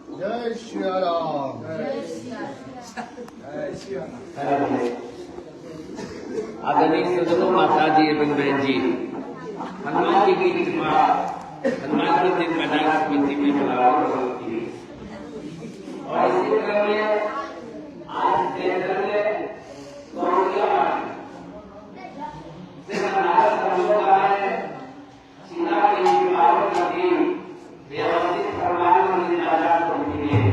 जय श्री राम। आदरणीय सदनों, माता जी एवं बहन जी, हनुमान जी की कृपा हनुमान जी दिन मैदान समिति में बराबर होती है। और इसी क्रम में आज केंद्र में गौरिया से हमारा संयोग है सीता के विवाह की व्यवस्थित प्रमाण में मैदान समिति में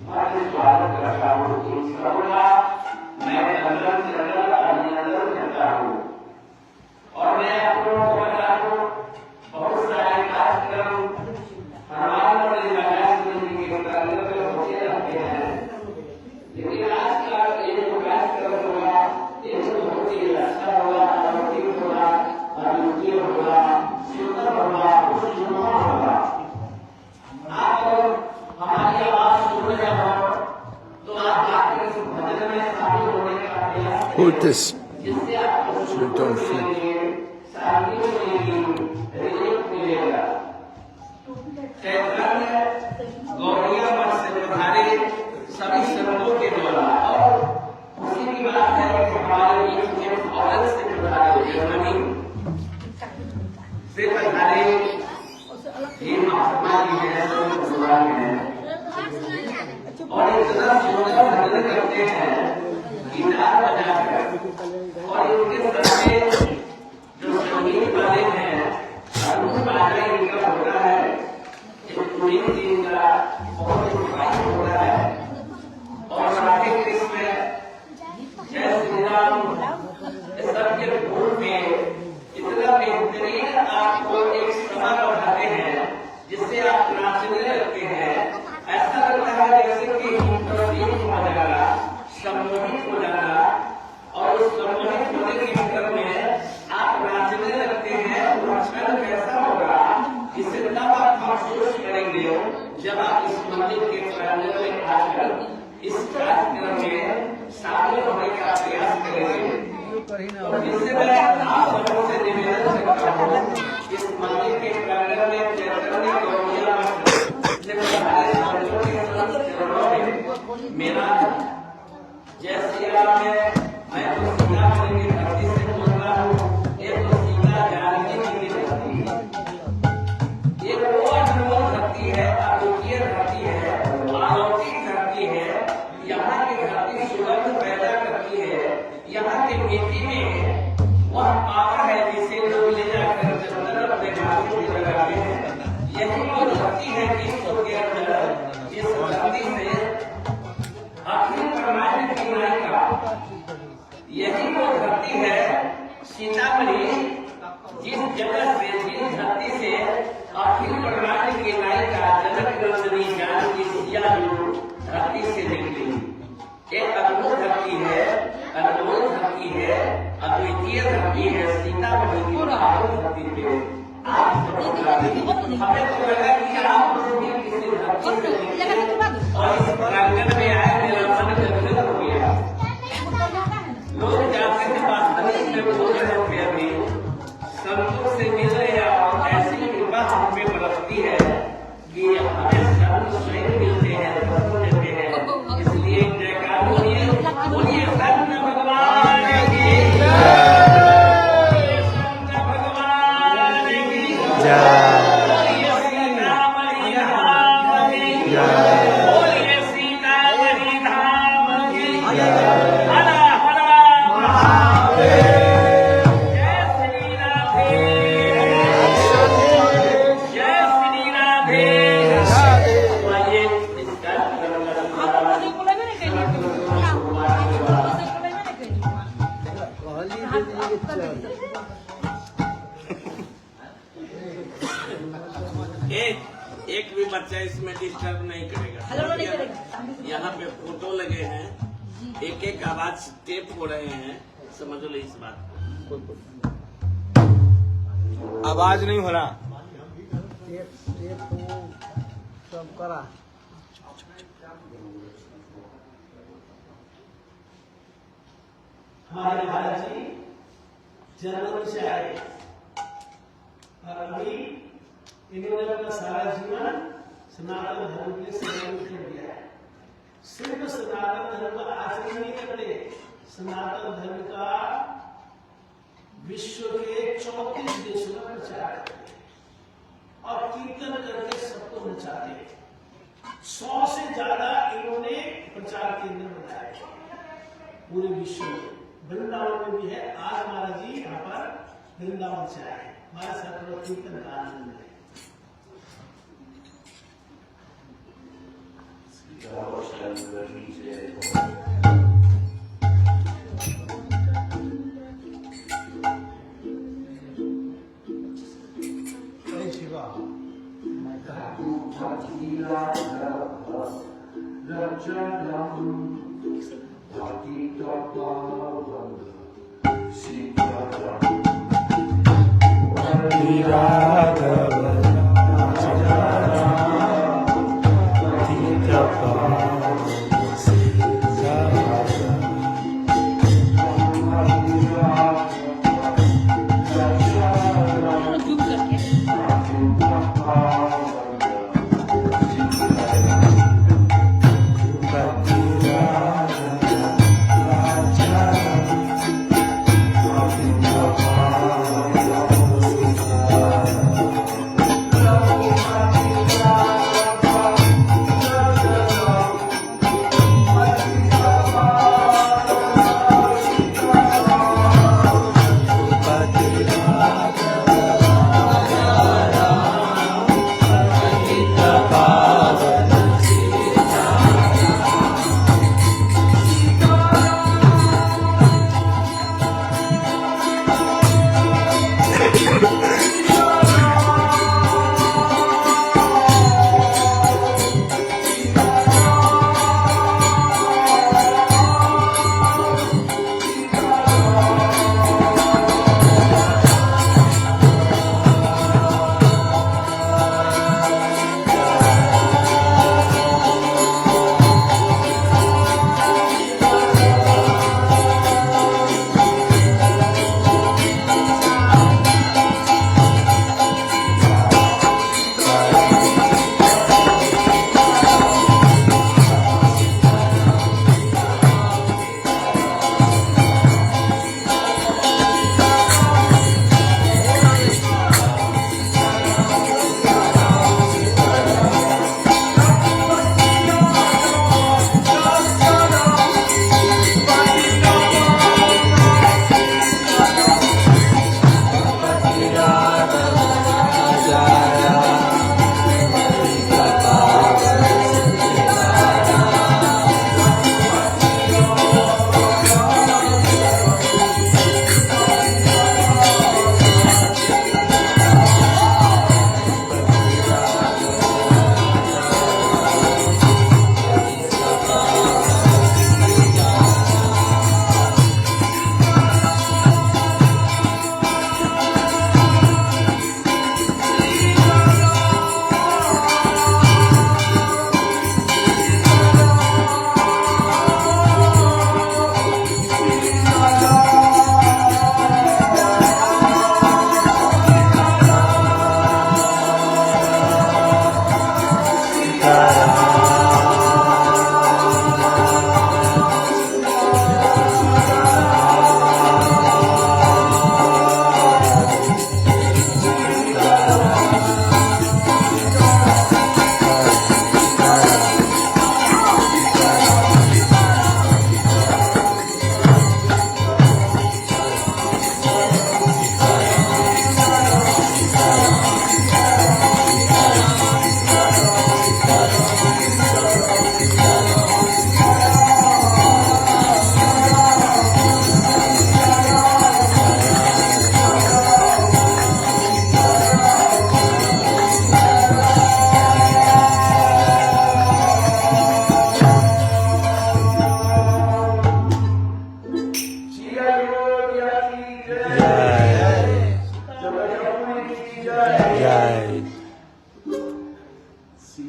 मैं स्वागत करता हूँ। इस सबका मैं अंदर से अंदर अभिनंदन करता हूँ। और मैं आप लोगों को बता दूं, बहुत सारे कार्यक्रम हनुमान मंदिर मैदान समिति के अंतर्गत होते रहते हैं, लेकिन आज का ये जो कार्यक्रम होगा ये बहुत ही अच्छा होगा, अलौकिक होगा, अद्वितीय होगा, सुंदर होगा, खुशनुमा होगा। आप लोग हमारी आवाज सुन रहे हो तो आप आकर इस भजन में शामिल होने का प्रयास Hold this. जिससे आपको So you don't flip. शांति मिलेगी, रिलीफ मिलेगा। चैतन्य गौरिया मठ से पधारे सभी संतों के द्वारा और उसी की बात है कि हमारे बीच में औरत से पधारे जर्मनी से पधारे ये महात्मा जी हैं, भगवान हैं और इतना सुंदर भजन करते हैं गिटार बजाकर। और इनके सामने जो संगीत वाले हैं अरुण बाजा इनका होता है, एक दिन का बहुत भाई होता है। और राधे कृष्ण जय श्री राम सबके भूल में इतना बेहतरीन आपको एक समय बढ़ाते हैं जिससे आप नाचने लगते हैं। ऐसा लगता है जैसे कि हो जाएगा, सम्मोहित हो जाएगा और उस सम्मोहित होने के चक्कर में आप नाचने लगते हैं। वो क्षण कैसा होगा इसे तब आप महसूस करेंगे जब आप इस मंदिर के प्रांगण में आकर इस कार्यक्रम में शामिल होने का प्रयास करेंगे। इससे मैं आप सबों से निवेदन करता हूँ, इस मंदिर के प्रांगण में चैतन्य गौरिया से पधारे संतों के चरणों में मेरा जय श्री राम है। मैं तो सीता माता की धरती से बोल रहा हूँ, ये तो सीता जानकी जी की धरती है। ये वो अनमोल धरती है, अद्वितीय धरती है, अलौकिक धरती है। यहाँ की धरती सुगंध पैदा करती है। यहाँ की मिट्टी में वह पावर है जिसे लोग ले जाकर चंदन अपने माथे में लगाते हैं। यही वो धरती है विश्व के अंदर जिस धरती से अखिल ब्रह्मांड की नायिका, यही वो धरती है सीतामढ़ी जिस जगह से जिस धरती से अखिल ब्रह्मांड की नायिका जनक नंदिनी जानकी सिया धरती से निकली। एक अद्भुत धरती है, अनमोल धरती है, अद्वितीय धरती है सीतामढ़ी की धरती पे आप हमें तो लगा कि आप किसी धरती से निकले और इस प्रांगण में आए, मेरा मन गदगद हो गया। लोग जाते हैं वास्तविक में बोल रहे होंगे अभी संतों से मिल रहे हैं और ऐसी कृपा हम पे बरसती है कि हमें संत स्वयं मिलते हैं, दर्शन देते हैं। इसलिए जयकार बोलिए, बोलिए संत भगवान की जय, संत भगवान की जय, बोलिए सीतामढ़ी धाम की जय, बोलिए सीतामढ़ी धाम की जय। एक भी बच्चा इसमें डिस्टर्ब नहीं करेगा। यहाँ पे फोटो लगे हैं, एक एक आवाज टेप हो रहे हैं, समझ लो इस बात। आवाज नहीं हो रहा। सब करा हमारे महाराज जी जन्म से आए और अभी इन्होंने अपना सारा जीवन सनातन धर्म के लिए संरक्षण दिया है। सिर्फ सनातन धर्म का आचरण नहीं करते, सनातन धर्म का विश्व के 34 देशों में प्रचार करते और कीर्तन करके सबको नचाते। 100 से ज्यादा इन्होंने प्रचार केंद्र बनाए पूरे विश्व में। वृंदावन में भी है। आज महाराज जी यहाँ पर वृंदावन से आए, हमारे साथ थोड़ा कीर्तन का आनंद है। जय शिवा।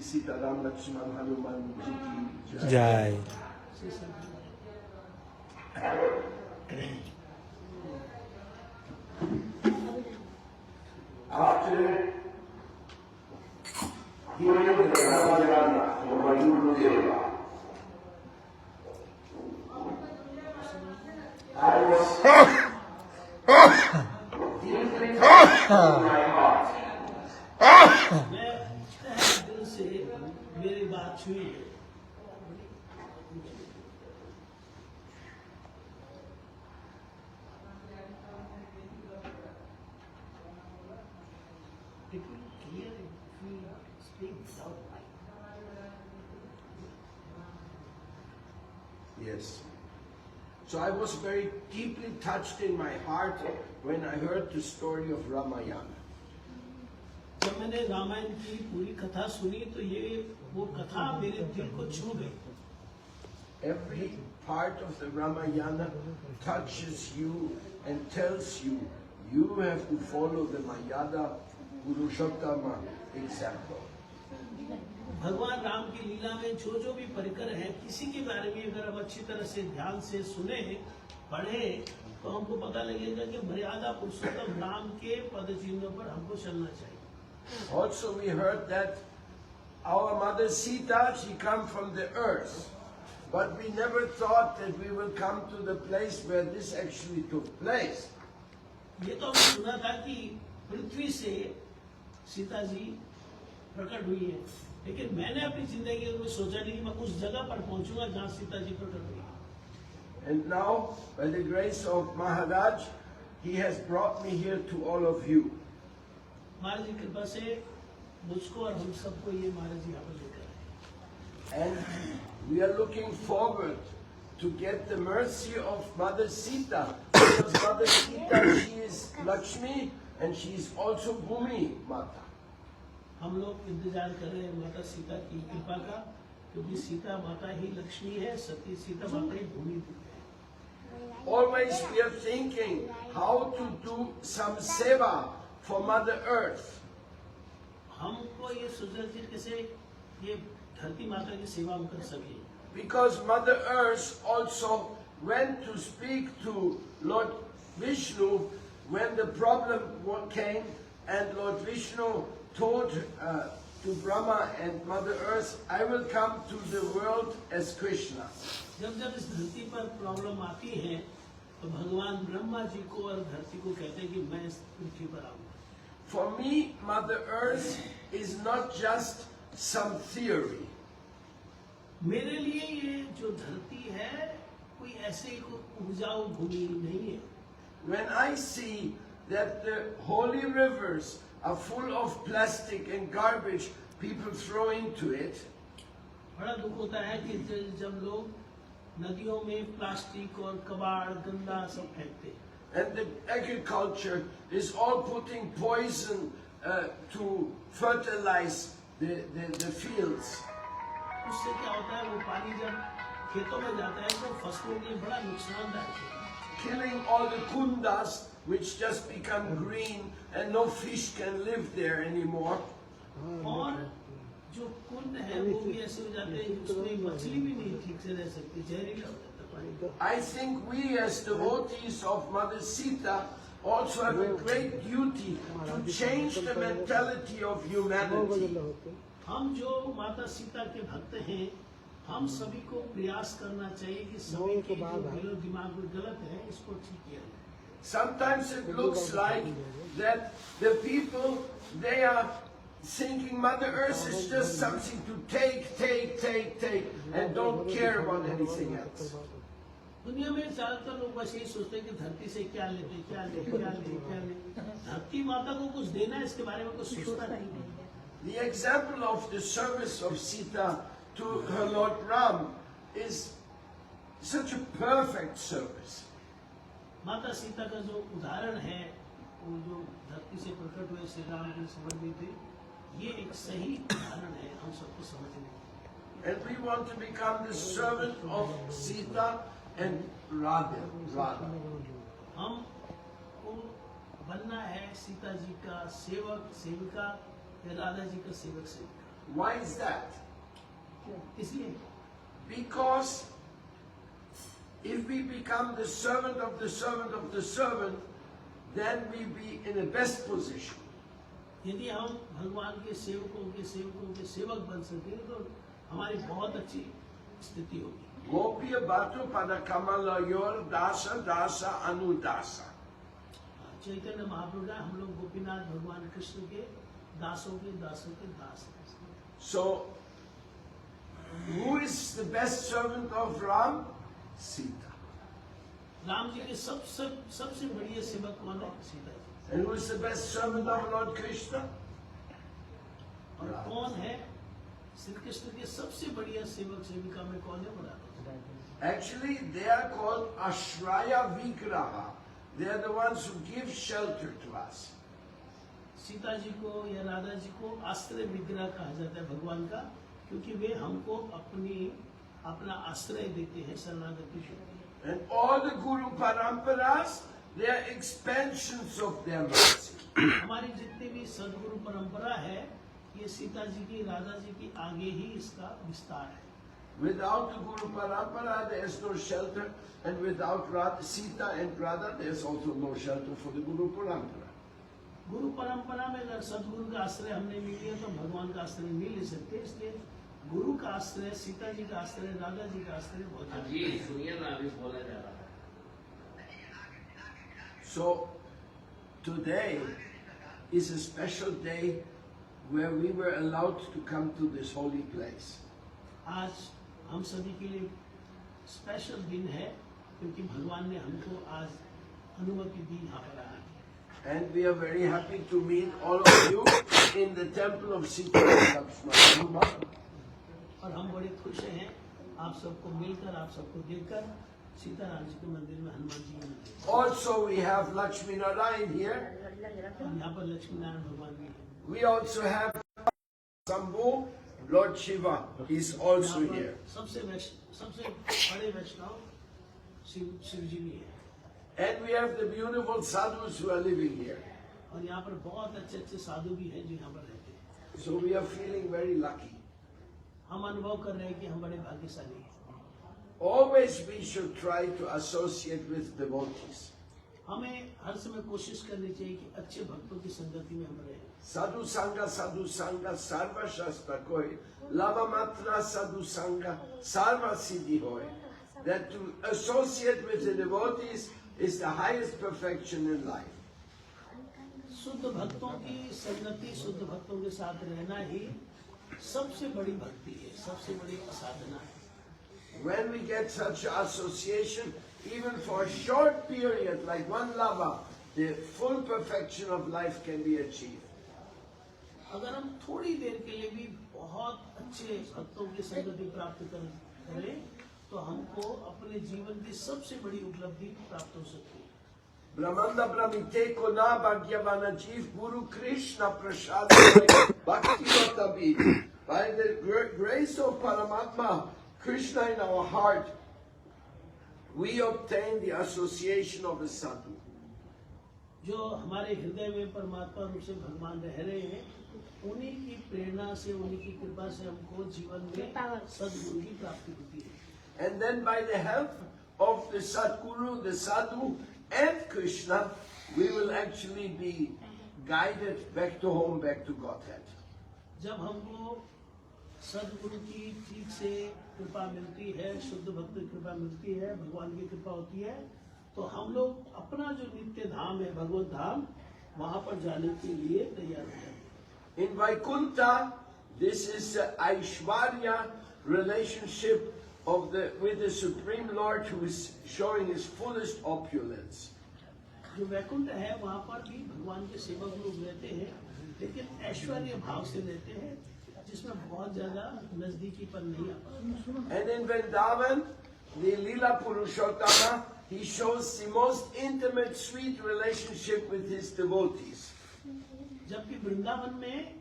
सीताराम लक्ष्मण हनुमान जी की जय। After I was deeply touched in my heart. मैं तहे दिल से मेरी बात छुई है। It will clear if we speak without mind. Yes. So I was very deeply touched in my heart when I heard the story of Ramayana. जब मैंने रामायण की पूरी कथा सुनी तो ये वो कथा मेरे दिल को छू गई। Every part of the Ramayana touches you and tells you, you have to follow the Mayada Purushottama example. भगवान राम की लीला में जो भी परिकर है, किसी के बारे में अगर हम अच्छी तरह से ध्यान से सुने पढ़े तो हमको पता लगेगा कि मर्यादा पुरुषोत्तम राम के पद चिन्हों पर हमको चलना चाहिए। Also we heard that our mother Sita, she come from the earth. But we never thought that we will come to the place where this actually took place. ये तो हमने सुना था कि पृथ्वी से सीता जी प्रकट हुई है, लेकिन मैंने अपनी जिंदगी में सोचा नहीं कि मैं उस जगह पर पहुंचूंगा जहां सीता जी प्रकट हुई। And now, by the grace of Maharaj, he has brought me here to all of you. महाराज जी कृपा से मुझको और हम सबको ये महाराज जी यहाँ पर लेकर आए। And we are looking forward to get the mercy of Mother Sita. Because Mother Sita, she is Lakshmi and she is also Bhumi Mata. हम लोग इंतजार कर रहे हैं माता सीता की कृपा का, क्योंकि सीता माता ही लक्ष्मी है, सती सीता माता ही भूमि है। Always we are thinking how to do some seva for Mother Earth. हमको ये सोचना चाहिए कैसे ये धरती माता की सेवा हम कर सके। Because Mother Earth also went to speak to Lord Vishnu when the problem came, and Lord Vishnu told to Brahma and Mother Earth, I will come to the world as Krishna. जब जब इस धरती पर problem आती है तो भगवान ब्रह्मा जी को और धरती को कहते हैं कि मैं इस पृथ्वी पर आऊंगा। For me, Mother Earth is not just some theory. मेरे लिए ये जो धरती है कोई ऐसे ही उपजाऊ भूमि नहीं है। When I see that the holy rivers are full of plastic and garbage people throw into it, बड़ा दुख होता है कि जब लोग नदियों में प्लास्टिक और कबाड़ गंदा सब फेंकते हैं। and the agriculture is all putting poison to fertilize the fields. उससे क्या होता है, वो पानी जब खेतों में जाता है तो फसलों के लिए बड़ा नुकसानदायक है। Killing all the kundas which just become green and no fish can live there anymore. और जो कुंड है वो भी ऐसे हो जाते हैं उसमें मछली भी नहीं ठीक से रह सकती, जहरीला हो जाता है पानी। I think we as devotees of Mother Sita also have a great duty to change the mentality of humanity. हम जो माता सीता के भक्त हैं, हम सभी को प्रयास करना चाहिए कि सभी के जो दिमाग में गलत है इसको ठीक किया जाए। Sometimes it looks like that the people, they are thinking Mother Earth is just something to take, and don't care about anything else. दुनिया में ज्यादातर लोग बस यही सोचते हैं कि धरती से क्या ले। धरती माता को कुछ देना है, इसके बारे में कुछ सोचता नहीं। The example of the service of Sita to her Lord Ram is such a perfect service. माता सीता का जो उदाहरण है, वो जो धरती से प्रकट हुए श्री राम के समझ में थे, ये एक सही उदाहरण है हम सबको समझने। And we want to become the servant of Sita and Radha. हम को बनना है सीता जी का सेवक सेविका या राधा जी का सेवक सेविका। Why is that? इसलिए Because if we become the servant of the servant of the servant, then we be in the best position. यदि हम भगवान के सेवक बन सके तो हमारी बहुत अच्छी स्थिति होगी। Gopya Batu Padakamalayur Dasa Dasa Anudasa. Chaitanya Mahaprabhu का हम लोग गोपीनाथ भगवान कृष्ण के दासों के दास हैं। So, who is the best servant of Ram? Sita. Ram ji के सबसे बढ़िया सेवक कौन है? Sita ji. And who is the best servant of Lord Krishna? और कौन है श्री कृष्ण के सबसे बढ़िया सेविका में कौन है? Radha. Actually, they are called Ashraya Vigraha. They are the ones who give shelter to us. Sita ji को या राधा जी को आश्रय विग्रह कहा जाता है भगवान का, क्योंकि वे हमको अपना आश्रय देते हैं, शरणागति देते हैं। And all the Guru Paramparas, they are expansions of their mercy. हमारी जितनी भी सदगुरु परंपरा है, ये सीता जी की, राधा जी की आगे ही इसका विस्तार है। Without the Guru Parampara, there is no shelter, and without Sita and Radha, there is also no shelter for the Guru Parampara. गुरु परंपरा में अगर सदगुरु का आश्रय हमने मिल लिया तो भगवान का आश्रय नहीं ले सकते, इसलिए गुरु का आश्रय, सीता जी का आश्रय, राधा जी का आश्रय बहुत ज्यादा। So, today is a special day where we were allowed to come to this holy place. आज हम सभी के लिए स्पेशल दिन है, क्योंकि भगवान ने हमको आज अनुमति दी यहाँ पर आने की। And we are very happy to meet all of you in the temple of Sita and Lakshmana. और हम बड़े खुश हैं आप सबको मिलकर, आप सबको देखकर, सीताराम जी के मंदिर में, हनुमान जी के मंदिर। Also, we have Lakshmi Narayan here. और यहाँ पर लक्ष्मी नारायण भगवान भी हैं। We also have Sambhu, Lord Shiva. He's also here. सबसे बड़े वैष्णव शिव जी भी हैं। And we have the beautiful sadhus who are living here. और यहाँ पर बहुत अच्छे साधु भी हैं जो यहाँ पर रहते हैं। So we are feeling very lucky. हम अनुभव कर रहे हैं कि हम बड़े भाग्यशाली हैं। Always we should try to associate with devotees. हमें हर समय कोशिश करनी चाहिए कि अच्छे भक्तों की संगति में हम रहें। Sadhu Sangha, Sarva Shastra Koi, Lava Matra Sadhu Sangha, Sarva Siddhi Hoy. That to associate with the devotees is the highest perfection in life. शुद्ध भक्तों की संगति, शुद्ध भक्तों के साथ रहना ही सबसे बड़ी भक्ति है, सबसे बड़ी साधना है। When we get such association, even for a short period, like one lava, the full perfection of life can be achieved. अगर हम थोड़ी देर के लिए भी बहुत अच्छे भक्तों की संगति प्राप्त करें तो हमको अपने जीवन की सबसे बड़ी उपलब्धि प्राप्त हो सकती है। Brahmanda Brahmite Kona Bhagyavana Jeev Guru Krishna Prasad Bhakti Vatabhi. By the grace of Paramatma, Krishna in our heart, we obtain the association of the sadhu. जो हमारे हृदय में परमात्मा रूप से भगवान रह रहे हैं, उन्हीं की प्रेरणा से, उन्हीं की कृपा से हमको जीवन में सद्गुरु की प्राप्ति होती है। And then by the help of the Sadguru, the Sadhu and Krishna, we will actually be guided back to home, back to Godhead. जब हमको सद्गुरु की ठीक से कृपा मिलती है, शुद्ध भक्त की कृपा मिलती है, भगवान की कृपा होती है, तो हम लोग अपना जो नित्य धाम है, भगवत धाम, वहां पर जाने के लिए तैयार हो जाते हैं। In Vaikuntha, this is the Aishwarya relationship with the Supreme Lord, who is showing his fullest opulence. जो वैकुंठ है वहाँ पर भी भगवान के सेवक लोग रहते हैं, लेकिन ऐश्वर्य भाव से रहते हैं, जिसमें बहुत ज्यादा नजदीकी पर नहीं आता। And in Vrindavan, the Lila Purushottama, he shows the most intimate, sweet relationship with his devotees. जबकि वृंदावन में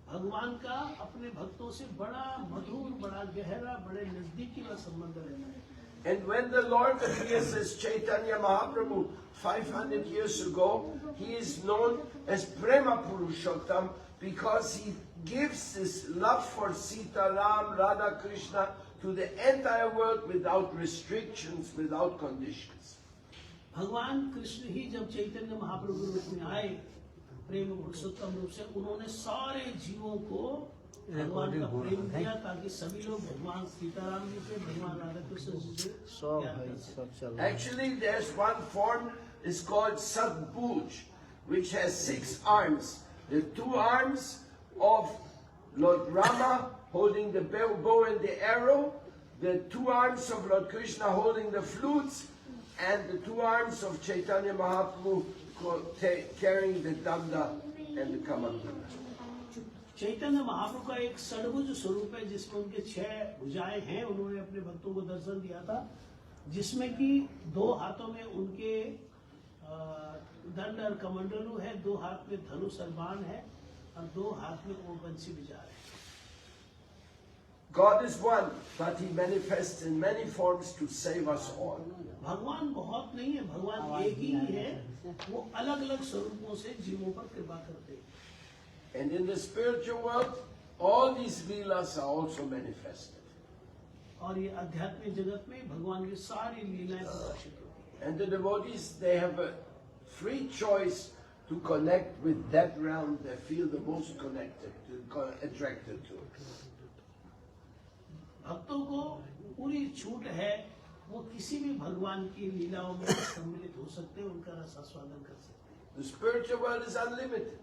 भगवान का अपने भक्तों से बड़ा मधुर, बड़ा गहरा, बड़े नजदीकी का संबंध रहता है। And when the Lord appears as Chaitanya Mahaprabhu 500 years ago, he is known as Prema Purushottam because he gives this love for Sita, Ram, Radha, Krishna to the entire world without restrictions, without conditions. भगवान कृष्ण ही जब चैतन्य महाप्रभु रूप में आए प्रेम पुरुषोत्तम रूप से उन्होंने सारे जीवों को भगवान का प्रेम दिया ताकि सभी लोग भगवान सीताराम जी से भगवान राधा कृष्ण जी से सब प्यार है कर सकें। सब चल रहा है Actually, there's one form is called Sadbhuj, which has 6 arms. The 2 arms of Lord Rama holding the bow and the arrow, the 2 arms of Lord Krishna holding the flutes, and the 2 arms of Chaitanya Mahaprabhu carrying the danda and the kamandala. Chaitanya Mahaprabhu का एक षडभुज स्वरूप है जिसमें उनके 6 भुजाएं हैं। उन्होंने अपने भक्तों को दर्शन दिया था जिसमें कि 2 हाथों में उनके दंड और कमंडलू है, 2 हाथ में धनुष और बाण है और 2 हाथ में वो बंसी बिजार है। God is one, but He manifests in many forms to save us all. भगवान बहुत नहीं है, भगवान एक ही है। वो अलग अलग स्वरूपों से जीवों पर कृपा करते हैं। And in the spiritual world, all these leelas are also manifested. और ये आध्यात्मिक जगत में भगवान की सारी लीलाएं प्रकाशित होती हैं। And the devotees, they have a free choice to connect with that realm they feel the most attracted to. भक्तों को पूरी छूट है, वो किसी भी भगवान की लीलाओं में सम्मिलित हो सकते हैं, उनका रस आस्वादन कर सकते हैं। The spiritual world is unlimited.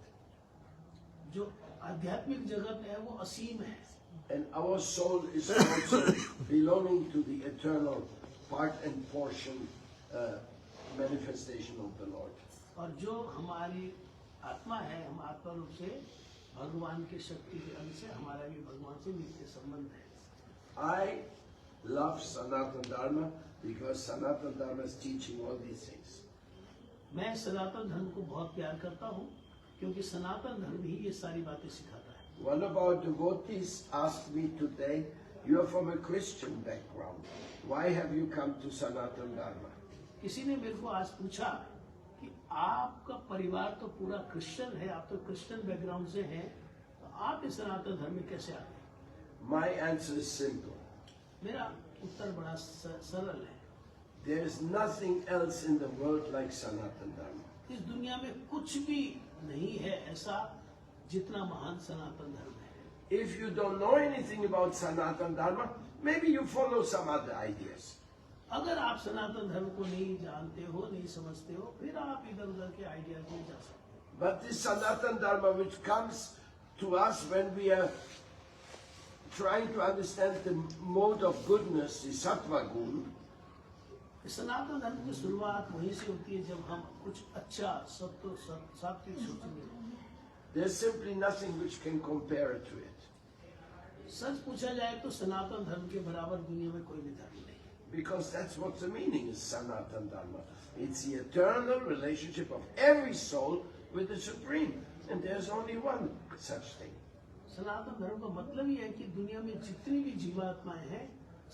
जो आध्यात्मिक जगत है वो असीम है And our soul is also belonging to the eternal part and portion manifestation of the Lord. और जो हमारी आत्मा है, हम आत्मा रूप से भगवान के शक्ति के अंश से हमारा भी भगवान से नित्य संबंध है। I love Sanatana Dharma because Sanatana Dharma is teaching all these things. मैं सनातन धर्म को बहुत प्यार करता हूँ क्योंकि सनातन धर्म ही ये सारी बातें सिखाता है। One of our devotees asked me today, you are from a Christian background. Why have you come to Sanatana Dharma? किसी ने मेरे को आज पूछा कि आपका परिवार तो पूरा क्रिश्चियन है, आप तो क्रिश्चियन बैकग्राउंड से हैं, तो आप इस सनातन धर्म में कैसे आते हैं? My answer is simple. मेरा उत्तर बड़ा सरल है। There is nothing else in the world like Sanatana Dharma. इस दुनिया में कुछ भी नहीं है ऐसा जितना महान सनातन धर्म है। If you don't know anything about Sanatana Dharma, maybe you follow some other ideas. अगर आप सनातन धर्म को नहीं जानते हो, नहीं समझते हो, फिर आप इधर उधर के आइडियाज में जा सकते हो। But this Sanatana Dharma which comes to us when we are trying to understand the mode of goodness, the Sattva Gun, सनातन धर्म की शुरुआत वहीं से होती है जब हम कुछ अच्छा सात्विक सोचेंगे। there's simply nothing which can compare to it. सच पूछा जाए तो सनातन धर्म के बराबर दुनिया में कोई भी धर्म नहीं। Because that's what the meaning is, Sanatana Dharma. It's the eternal relationship of every soul with the Supreme. And there's only one such thing. सनातन धर्म का मतलब ही है कि दुनिया में जितनी भी जीवात्माएं हैं,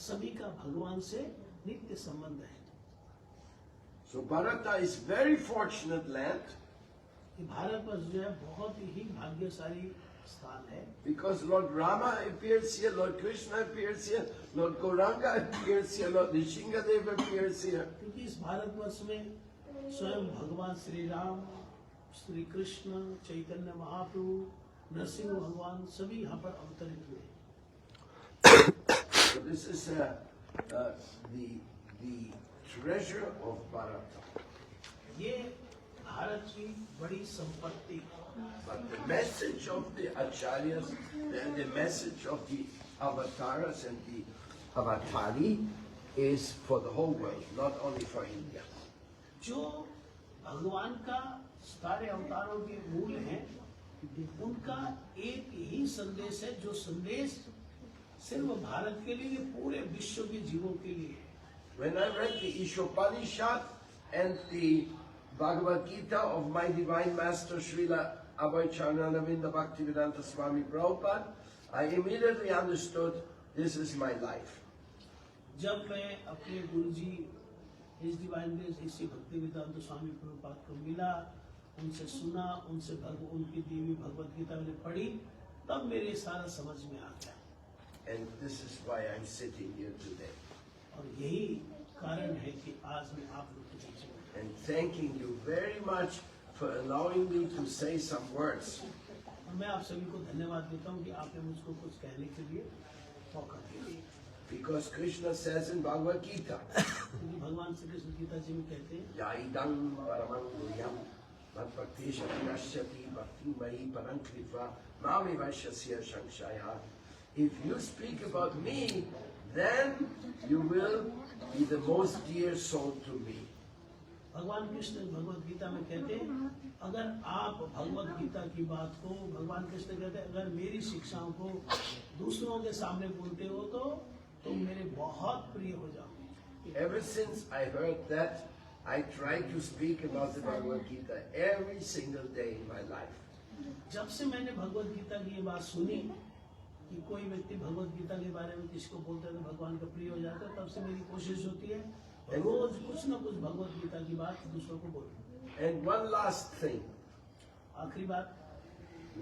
सभी का भगवान से नित्य संबंध है। So Bharata is very fortunate land Bharat वर्ष जो है बहुत ही भाग्यशाली स्थान है because Lord Rama appears here, Lord Krishna appears here, Lord Gauranga appears here, Lord Nishingadev appears here. क्योंकि इस भारत वर्ष में स्वयं भगवान श्री राम, श्री कृष्ण, चैतन्य महाप्रभु, नरसिंह भगवान सभी यहाँ पर अवतरित हुए। So this is the treasure of Bharata. ये भारत की बड़ी संपत्ति। But the message of the acharyas and the message of the avatars and the avatari is for the whole world, not only for India. जो भगवान का सारे अवतारों के मूल हैं, उनका एक ही संदेश है जो संदेश सिर्फ भारत के लिए, पूरे विश्व के जीवों के लिए है। When I read the Ishopanishad and the Bhagavad Gita of my divine master Srila Abhay Charanavinda Bhaktivedanta Swami Prabhupada, I immediately understood this is my life. जब मैं अपने गुरुजी इस डिवाइन ग्रेस इसी भक्ति वेदांत स्वामी प्रभुपाद को मिला, उनसे सुना, उनसे उनकी देवी भगवद गीता मैंने पढ़ी, तब मेरे सारा समझ में आ गया। And this is why I'm sitting here today. और यही कारण है कि आज मैं आप लोग के बीच में। And thanking you very much for allowing me to say some words. और मैं आप सभी को धन्यवाद देता हूँ कि आपने मुझको कुछ कहने के लिए मौका दिया। Because Krishna says in Bhagavad Gita, क्योंकि भगवान श्री कृष्ण गीता जी में कहते हैं, Yaidam paramam guhyam madbhaktesha vinashyati bhakti mahi parankritva mami vaishyasya shanshaya. If you speak about me, then you will be the most dear soul to me. भगवान कृष्ण भगवत गीता में कहते हैं, अगर आप भगवत गीता की बात को, भगवान कृष्ण कहते हैं, अगर मेरी शिक्षाओं को दूसरों के सामने बोलते हो तो तुम मेरे बहुत प्रिय हो जाओगे। Ever since I heard that, I try to speak about the Bhagavad Gita every single day in my life. जब से मैंने भगवत गीता की ये बात सुनी कि कोई व्यक्ति भगवत गीता के बारे में किसको बोलता है तो भगवान का प्रिय हो जाता है, तब से मेरी कोशिश होती है रोज कुछ न कुछ भगवत गीता की बात दूसरों को बोलूं। And one last thing, आखिरी बात,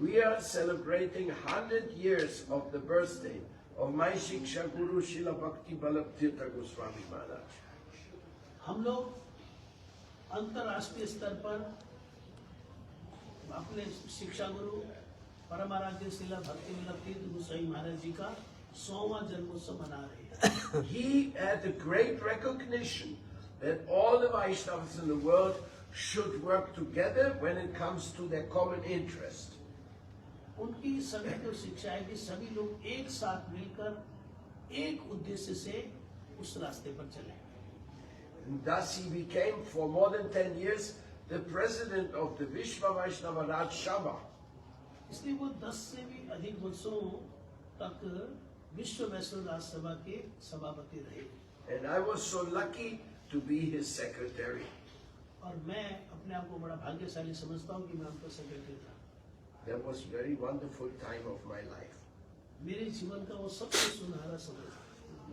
we are celebrating 100 years of the birthday of my Shiksha Guru Srila Bhakti Vallabh Tirtha Goswami Maharaj. हम लोग अंतर्राष्ट्रीय स्तर पर अपने शिक्षा गुरु परमाराध्य श्रीला भक्ति वल्लभ तीर्थ गोस्वामी महाराज जी का 100वां जन्मोत्सव मना रहे हैं। He had a great recognition that all the Vaishnavas in the world should work together when it comes to their common interest. उनकी सभी को शिक्षा है कि सभी लोग एक साथ मिलकर एक उद्देश्य से उस रास्ते पर चले। And thus he became, for more than 10 years, the president of the Vishwa Vaishnava Raj Sabha. इसलिए वो 10 से भी अधिक वर्षों तक विश्व वैष्णव राज सभा के सभापति रहे। And I was so lucky to be his secretary. और मैं अपने आप को बड़ा भाग्यशाली समझता हूँ कि मैं उनका सेक्रेटरी था। That was a very wonderful time of my life. मेरे जीवन का वो सबसे सुनहरा समय था।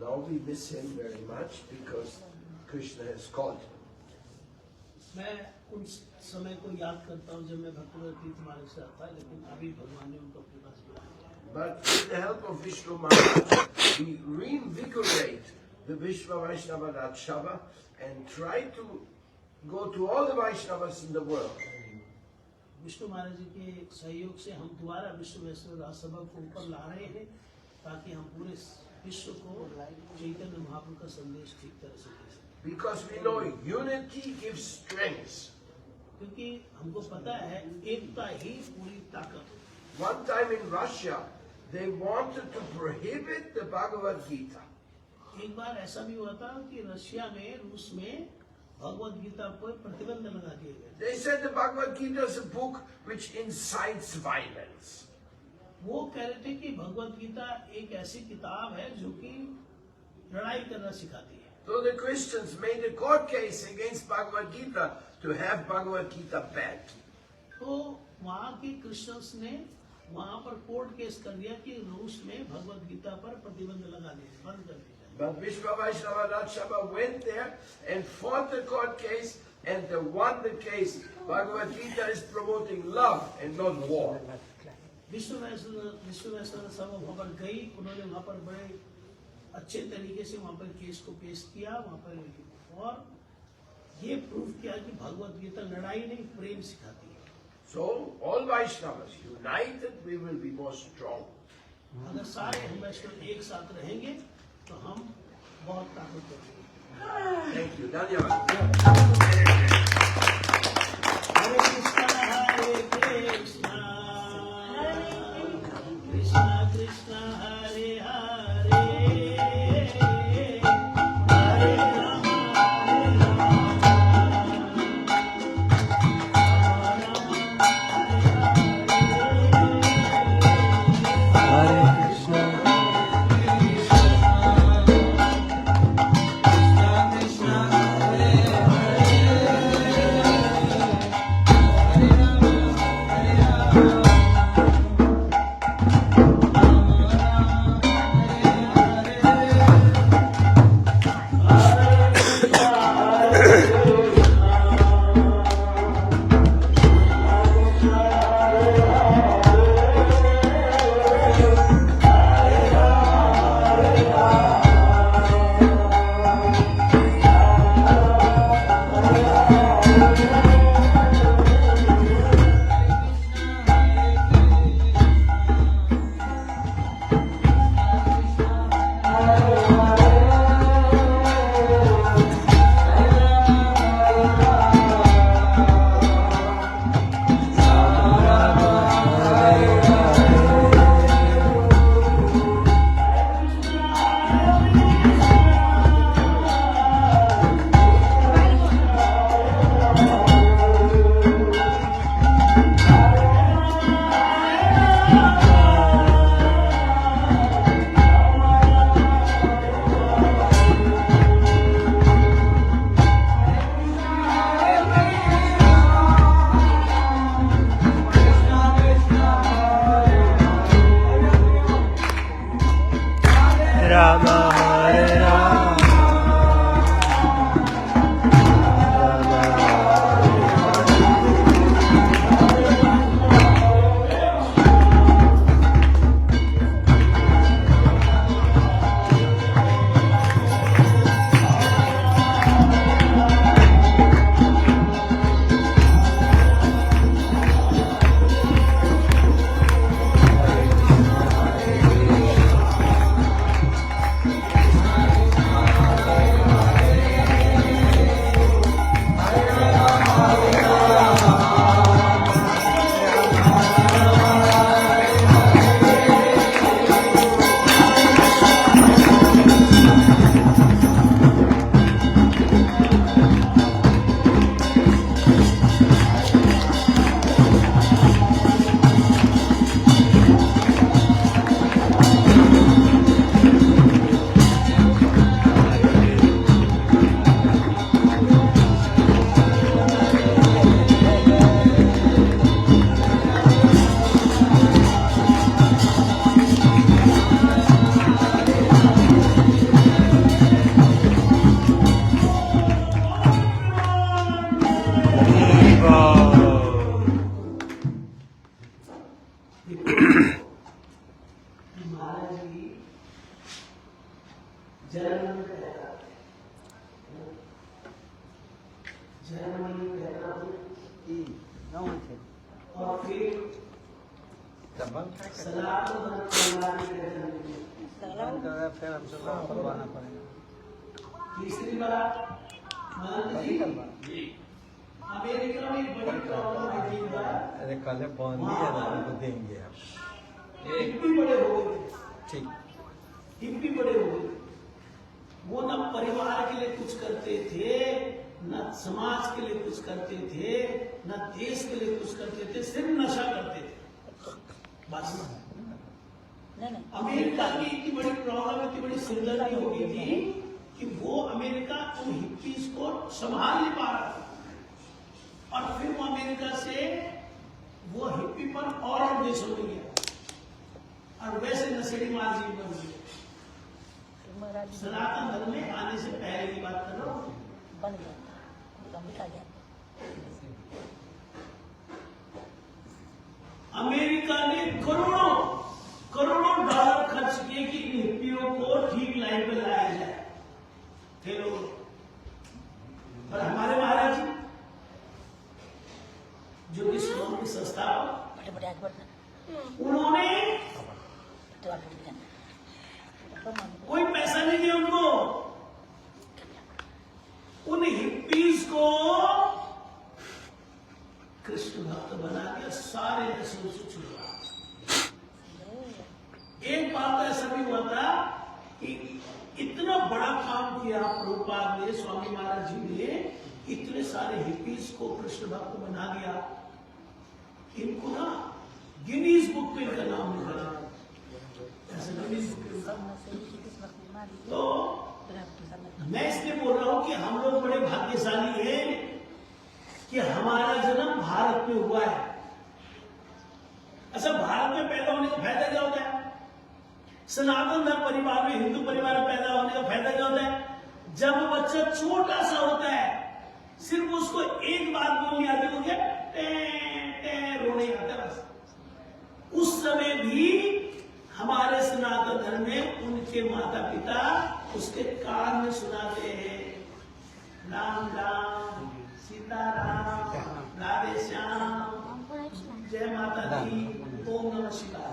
Now we miss him very much because Krishna has called him. मैं उन समय को याद करता हूँ जब मैं भक्तिवल्लभ तीर्थ महाराज से आता, लेकिन अभी भगवान ने उनको अपने पास बुलाया। But with the help of Vishnu Maharaj, we reinvigorate the Vishwa Vaishnava Raj Sabha and try to go to all the Vaishnavas in the world. Vishnu महाराज जी के सहयोग से हम दोबारा विश्व वैष्णव राज सभा को ऊपर ला रहे हैं ताकि हम पूरे विश्व को चैतन्य महाप्रभु का संदेश ठीक तरह से दे सकें। Because we know unity gives strength. क्योंकि हमको पता है एकता ही पूरी ताकत है। One time in Russia, they wanted to prohibit the Bhagavad Gita. एक बार ऐसा भी हुआ था कि रशिया में, रूस में भगवत गीता पर प्रतिबंध लगा दिए गए। They said the Bhagavad Gita is a book which incites violence. वो कह रहे थे कि भगवत गीता एक ऐसी किताब है जो कि लड़ाई करना सिखाती है। So the Christians made a court case against Bhagavad Gita to have Bhagavad Gita banned. तो वहाँ के क्रिश्चियंस ने वहाँ पर कोर्ट केस कर दिया कि रूस में भगवत गीता पर प्रतिबंध लगा दिया, बंद कर दिया। But Vishwa Vaishnava Raj Sabha went there and fought the court case and they won the case. Bhagavad Gita is promoting love and not war. विश्व वैष्णव सभा वहाँ पर गई, उन्होंने वहाँ पर बड़े अच्छे तरीके से वहाँ पर केस को पेश किया वहाँ पर, और ये प्रूव किया कि भगवत गीता लड़ाई नहीं प्रेम सिखाती है। So all Vaishnavas united, we will be more strong. अगर सारे हम वैष्णव एक साथ रहेंगे तो हम बहुत ताकतवर होंगे। Thank you. Dhanyavad. Hare Krishna Krishna Krishna Hare Hare, Hare Ram Hare Krishna, Krishna Krishna, Hare Hare. फिर हमसे करवाना पड़ेगा। तीसरी बात अमेरिका में बड़ी प्रॉब्लम है। अरे कल बंद ही है, उनको देंगे आप। हिप्पी बड़े हो गए, ठीक, हिप्पी बड़े हो गए। वो न परिवार के लिए कुछ करते थे, न समाज के लिए कुछ करते थे, न देश के लिए कुछ करते थे, सिर्फ नशा करते थे बस। अमेरिका की इतनी बड़ी प्रॉब्लम, इतनी बड़ी सिरदर्दी हो गई थी कि वो अमेरिका उन हिप्पीज को संभाल नहीं पा रहा था, और फिर वो अमेरिका से वो हिप्पीपन और देशों में गया, और वैसे नशेड़ी मार्जी बन गए। सनातन धर्म में आने से पहले की बात कर रहा हूं। अमेरिका ने करोड़ों करोड़ों डॉलर खर्च किए कि इन हिप्पियों को ठीक लाइन पे लाया जाए। फिर और हमारे महाराज जी जो इस कौम की संस्थापक, उन्होंने कोई पैसा नहीं दिया उनको, उन हिप्पीज को कृष्ण भक्त बना के सारे नशों से छुड़वा। एक बात ऐसा भी हुआ था कि इतना बड़ा काम किया प्रभुपाद ने, स्वामी महाराज जी ने, इतने सारे हिप्पीज को कृष्ण भक्त बना दिया। इनको ना गिनीज बुक में इनका नाम लिखा, ऐसे गिनीज बुक में। तो मैं इसलिए बोल रहा हूं कि हम लोग बड़े भाग्यशाली हैं कि हमारा जन्म भारत में हुआ है। अच्छा, भारत में पैदा होने का फायदा क्या होता है? सनातन धर्म परिवार में, हिंदू परिवार में पैदा होने का फायदा क्या होता है? जब बच्चा छोटा सा होता है, सिर्फ उसको एक बात बोलनी आती है, क्या रोने आता है बस। उस समय भी हमारे सनातन धर्म में उनके माता पिता उसके कान में सुनाते हैं, राम राम, सीताराम, राधे श्याम, जय माता दी, ओम नमः शिवाय।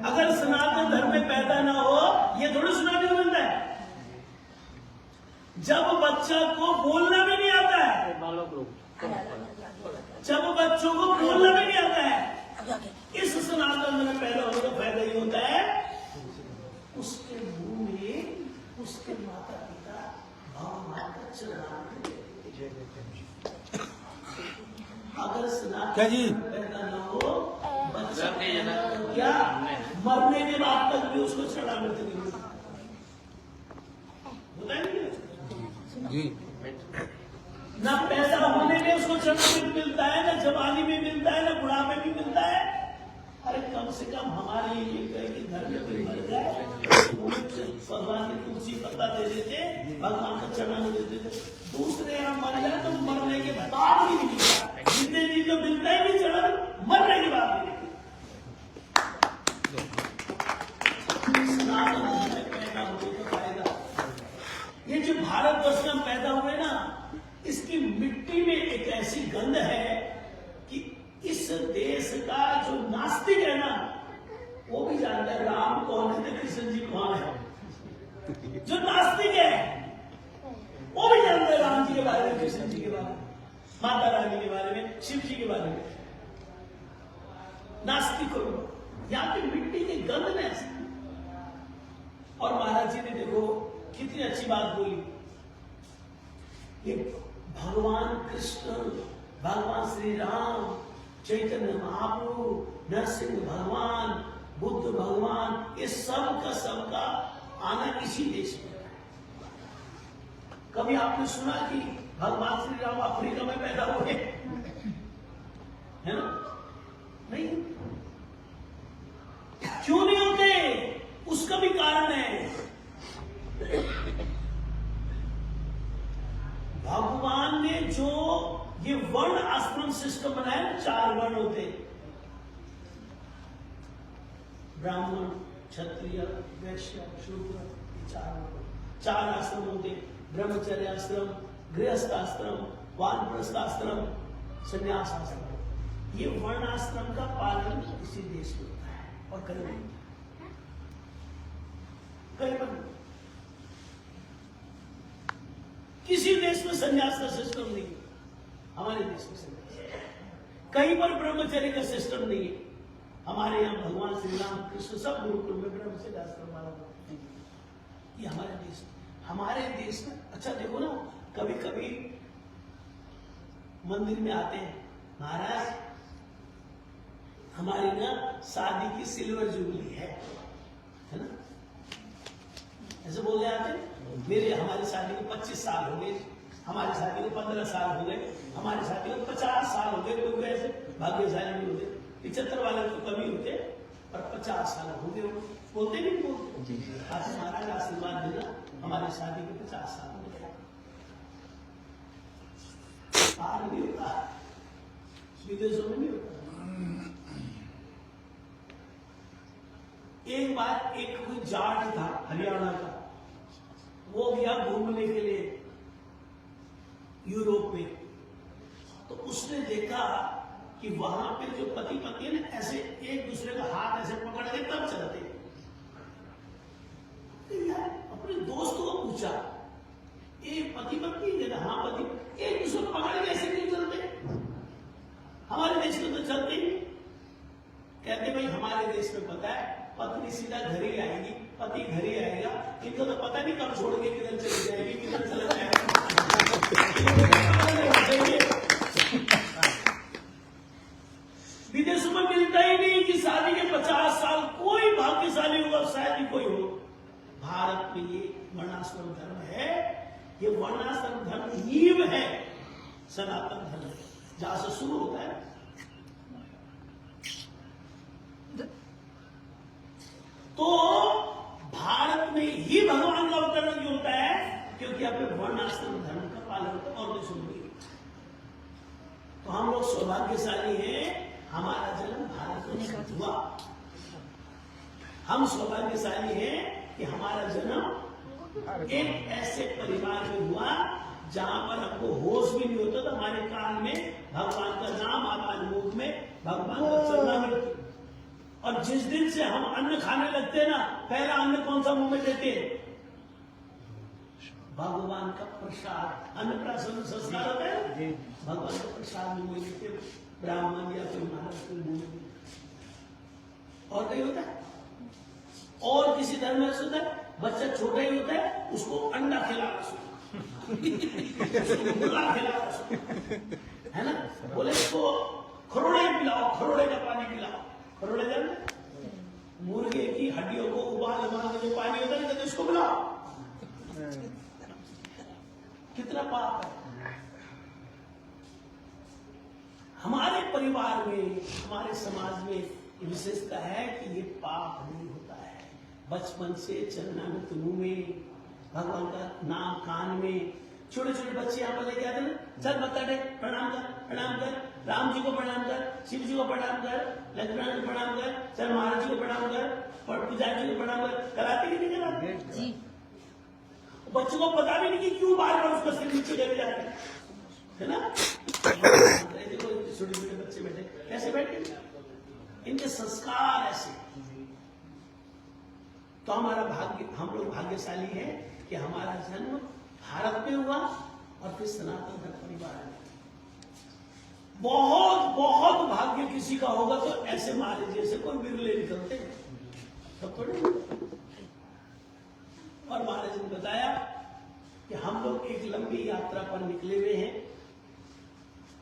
अगर सनातन धर्म में पैदा ना हो, ये थोड़ी सुनाने को मिलता है। जब बच्चा को बोलना भी नहीं आता है, जब बच्चों को बोलना भी नहीं आता है, इस सनातन में पैदा होने का फायदा ये होता है, उसके मुंह में उसके माता पिता भगवान का चरण अगर स्नान क्या जी? पैदा न हो बच्चा क्या मरने के बाद तक भी उसको चढ़ामृत नहीं मिलता जी। ना पैसा होने में उसको चढ़ामृत मिलता है, ना जवानी में मिलता है, ना बुढ़ापे में मिलता है। अरे कम से कम हमारे ये कहे कि घर में कोई मर जाए भगवान की तुलसी पत्ता दे देते, भगवान का चढ़ाने दे देते। दूसरे यहाँ मर जाए तो मरने के बाद भी नहीं मिलता, जितने दिन तो मिलता ही नहीं चढ़ा, मरने के बाद भी पैदा होने का फायदा। ये जो भारतवर्ष में पैदा हुए ना, इसकी मिट्टी में एक ऐसी गंध है कि इस देश का जो नास्तिक है ना, वो भी जानता है राम कौन है, कृष्ण जी कौन है। जो नास्तिक है वो भी जानता है राम जी के बारे में, कृष्ण जी के बारे में, माता रानी के बारे में, शिव जी के बारे में। नास्तिक हो यहाँ की मिट्टी की गंध में ऐसी। और महाराज जी ने देखो कितनी अच्छी बात बोली। ये भगवान कृष्ण, भगवान श्री राम, चैतन्य महाप्रभु, नरसिंह भगवान, बुद्ध भगवान, ये सब का आना इसी देश में है। कभी आपने सुना कि भगवान श्री राम अफ्रीका में पैदा हुए? है ना? नहीं। क्यों नहीं होते? उसका भी कारण है। भगवान ने जो ये वर्ण आश्रम सिस्टम बनाया ना, 4 वर्ण होते, ब्राह्मण, क्षत्रिय, वैश्य, शूद्र, 4 आश्रम होते। ब्रह्मचर्य आश्रम, गृहस्थ आश्रम, वानप्रस्थ आश्रम, संन्यास आश्रम। ये वर्ण आश्रम का पालन इसी देश में होता है और कहीं नहीं, कहीं पर किसी देश में संन्यास का सिस्टम नहीं है। हमारे देश में संन्यास, कहीं पर ब्रह्मचर्य का सिस्टम नहीं है। हमारे यहाँ भगवान श्री राम कृष्ण सब गुरुकुल में ब्रह्मचर्य आश्रम वाला होता है। ये हमारे देश में अच्छा देखो ना, कभी कभी मंदिर में आते हैं, महाराज हमारी ना शादी की सिल्वर जुबली है ना, ऐसे बोल रहे आते हैं। हमारी शादी को 25 साल हो गए, हमारी शादी को 15 साल हो गए, हमारी शादी को 50 साल हो गए। लोग ऐसे भाग्यशाली नहीं होते, 75 वाले तो कभी होते, पर 50 साल हो गए बोलते नहीं बोलते। आज महाराज आशीर्वाद देना, हमारी शादी को 50 साल हो गए। बाहर नहीं होता, विदेशों में नहीं होता। एक बार एक कोई जाट था हरियाणा का, वो गया घूमने के लिए यूरोप में, तो उसने देखा कि वहां पे जो पति पत्नी है ना, ऐसे एक दूसरे का हाथ ऐसे पकड़ के तब चलते। तो यार अपने दोस्त को पूछा, ये पति पत्नी है? हाँ पति, एक दूसरे को पकड़ के ऐसे क्यों चलते? हमारे देश में तो चलते ही। कहते भाई हमारे देश में पता है, पत्नी सीधा घर ही आएगी, पति घर ही आएगा, इनको तो पता नहीं कब छोड़ के किधर चली जाएगी, किधर चला जाएगा। विदेशों में मिलता ही नहीं कि शादी के 50 साल कोई भाग्यशाली होगा, शायद ही कोई हो। भारत में ये वर्णाश्रम धर्म है, ये वर्णाश्रम धर्म नींव है, सनातन धर्म जहां से शुरू होता है। तो भारत में ही भगवान का अवतरण क्यों होता है? क्योंकि अपने वर्णाश्रम धर्म का पालन और देशों में। तो हम लोग सौभाग्यशाली हैं, हमारा जन्म भारत में हुआ। हम सौभाग्यशाली हैं कि हमारा जन्म एक ऐसे परिवार में हुआ जहां पर हमको होश भी नहीं होता था। हमारे कान में भगवान का नाम आता, मुख में भगवान का चरणामृत। और जिस दिन से हम अन्न खाने लगते हैं ना, पहला अन्न कौन सा मुंह में देते हैं? भगवान का प्रसाद। अन्नप्राशन संस्कार होता है, भगवान का प्रसाद मुंह में देते, ब्राह्मण या कोई महाराज कोई मुंह में, और नहीं होता। और किसी धर्म में होता है बच्चा छोटा ही होता है उसको अंडा खिलाना उसको मुर्गा खिलाना है ना, बोले इसको खरोड़े पिलाओ, खरोड़े का पानी पिलाओ। खरोड़े जानते, मुर्गे की हड्डियों को उबाल के जो पानी होता है इसको पिलाओ। कितना पाप है। हमारे परिवार में, हमारे समाज में विशेषता है कि ये पाप नहीं होता है। बचपन से चलना में मुंह में, भगवान का नाम कान में, छोटे छोटे बच्चे यहाँ पर लेके आते ना, चल बता दे प्रणाम कर, राम जी को प्रणाम कर, शिव जी को प्रणाम कर, लक्ष्मण को प्रणाम कर, चल महाराज जी को प्रणाम कर, पुजारी जी को प्रणाम कर। कराते कि नहीं कराते जी? बच्चों को पता भी नहीं कि क्यों बार बार उसका सिर नीचे गिर जाते है ना। देखो छोटे छोटे बच्चे बैठे कैसे बैठे, इनके संस्कार ऐसे। तो हमारा भाग्य, हम लोग भाग्यशाली हैं कि हमारा जन्म भारत में हुआ और फिर सनातन धर्म परिवार में। बहुत बहुत भाग्य किसी का होगा तो ऐसे महाराज जैसे कोई बिरले निकलते हैं, सब थोड़े। और महाराज ने बताया कि हम लोग एक लंबी यात्रा पर निकले हुए हैं।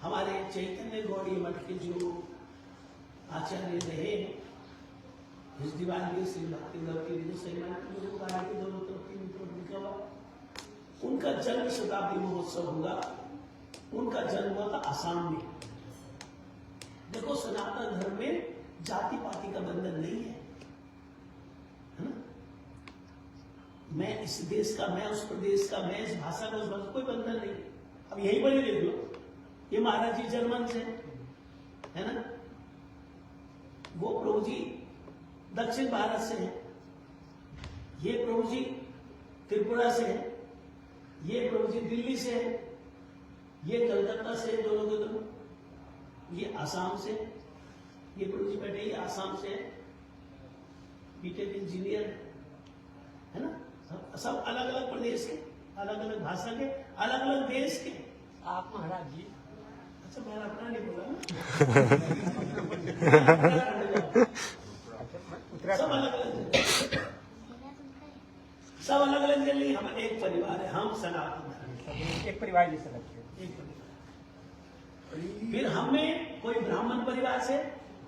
हमारे चैतन्य गौड़ी मठ के जो आचार्य रहे हिजदीवान श्री भक्ति के दोनों तरफ लिखा हुआ, उनका जन्म शताब्दी महोत्सव हुआ। उनका जन्म हुआ था आसाम में। देखो सनातन धर्म में जाति पाति का बंधन नहीं है ना? मैं इस देश का, मैं उस प्रदेश का, मैं इस भाषा का, उस भाषा, कोई बंधन नहीं। अब यहीं पर ही देख लो, ये महाराज जी जर्मन से है ना, वो प्रभु जी दक्षिण भारत से है, ये प्रभु जी त्रिपुरा से है, ये प्रभु जी दिल्ली से है, ये कलकत्ता से, दोनों के दोनों, ये आसाम से, ये प्रभु जी बैठे ये आसाम से है, बीटेक इंजीनियर है ना। सब अलग अलग प्रदेश के, अलग अलग भाषा के, अलग अलग देश के। आप महाराज जी, अच्छा मैंने अपना नहीं बोला ना। सब अलग अलग, सब अलग अलग जगह। हम एक परिवार है, हम सनातन धर्म, एक परिवार जैसे लगते हैं। एक परिवार। फिर हमें कोई ब्राह्मण परिवार से,